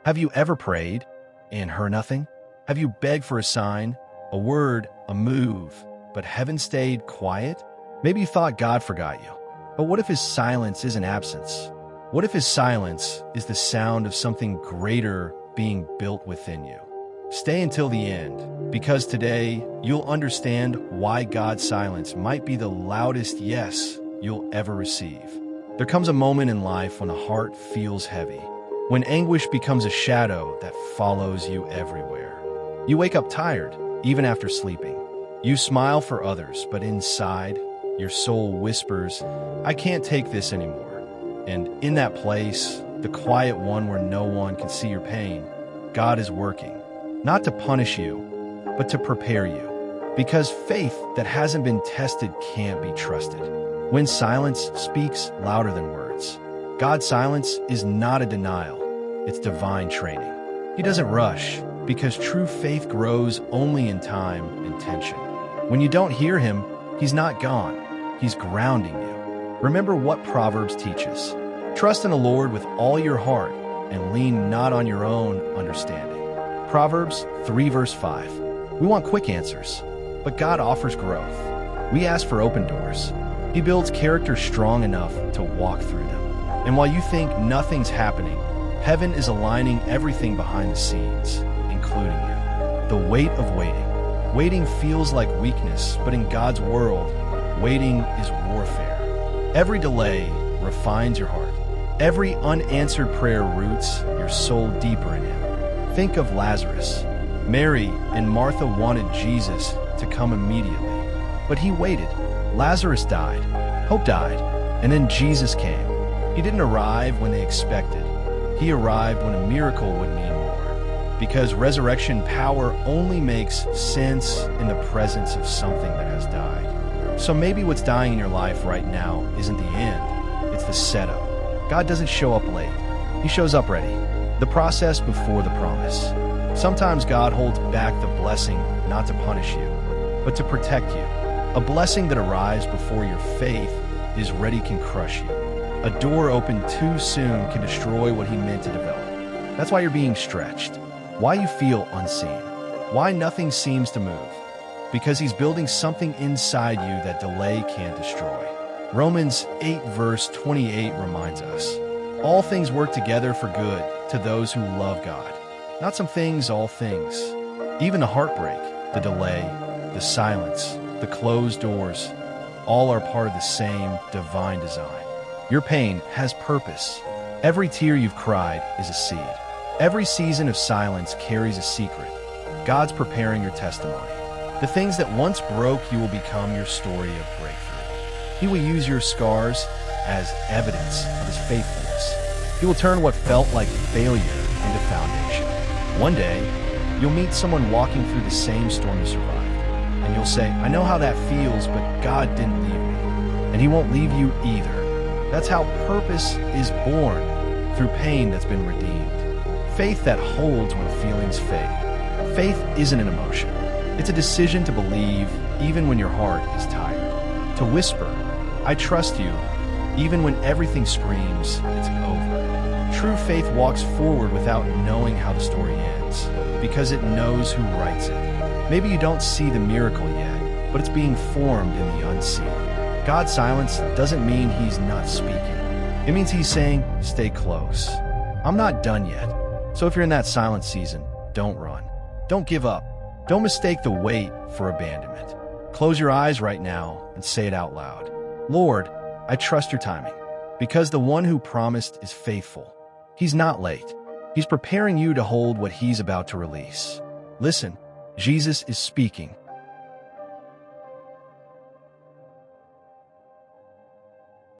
Have you ever prayed and heard nothing? Have you begged for a sign, a word, a move, but heaven stayed quiet? Maybe you thought God forgot you. But what if his silence isn't absence? What if his silence is the sound of something greater being built within you? Stay until the end, because today you'll understand why God's silence might be the loudest yes you'll ever receive. There comes a moment in life when the heart feels heavy, when anguish becomes a shadow that follows you everywhere. You wake up tired, even after sleeping. You smile for others, but inside, your soul whispers, "I can't take this anymore." And in that place, the quiet one where no one can see your pain, God is working, not to punish you, but to prepare you. Because faith that hasn't been tested can't be trusted. When silence speaks louder than words, God's silence is not a denial, it's divine training. He doesn't rush, because true faith grows only in time and tension. When you don't hear him, he's not gone, he's grounding you. Remember what Proverbs teaches. Trust in the Lord with all your heart and lean not on your own understanding. Proverbs 3 verse 5. We want quick answers, but God offers growth. We ask for open doors. He builds character strong enough to walk through them. And while you think nothing's happening, heaven is aligning everything behind the scenes, including you. The weight of waiting. Waiting feels like weakness, but in God's world, waiting is warfare. Every delay refines your heart. Every unanswered prayer roots your soul deeper in him. Think of Lazarus. Mary and Martha wanted Jesus to come immediately, but he waited. Lazarus died, hope died, and then Jesus came. He didn't arrive when they expected. He arrived when a miracle would mean more. Because resurrection power only makes sense in the presence of something that has died. So maybe what's dying in your life right now isn't the end, it's the setup. God doesn't show up late. He shows up ready. The process before the promise. Sometimes God holds back the blessing not to punish you, but to protect you. A blessing that arrives before your faith is ready can crush you. A door opened too soon can destroy what he meant to develop. That's why you're being stretched. Why you feel unseen. Why nothing seems to move. Because he's building something inside you that delay can't destroy. Romans 8 verse 28 reminds us, all things work together for good to those who love God. Not some things, all things. Even the heartbreak, the delay, the silence, the closed doors, all are part of the same divine design. Your pain has purpose. Every tear you've cried is a seed. Every season of silence carries a secret. God's preparing your testimony. The things that once broke you will become your story of breakthrough. He will use your scars as evidence of his faithfulness. He will turn what felt like failure into foundation. One day, you'll meet someone walking through the same storm you survived. And you'll say, I know how that feels, but God didn't leave me. And he won't leave you either. That's how purpose is born, through pain that's been redeemed. Faith that holds when feelings fade. Faith isn't an emotion. It's a decision to believe even when your heart is tired. To whisper, I trust you, even when everything screams it's over. True faith walks forward without knowing how the story ends, because it knows who writes it. Maybe you don't see the miracle yet, but it's being formed in the unseen. God's silence doesn't mean he's not speaking. It means he's saying, stay close. I'm not done yet. So if you're in that silent season, don't run. Don't give up. Don't mistake the wait for abandonment. Close your eyes right now and say it out loud. Lord, I trust your timing, because the one who promised is faithful. He's not late. He's preparing you to hold what he's about to release. Listen, Jesus is speaking,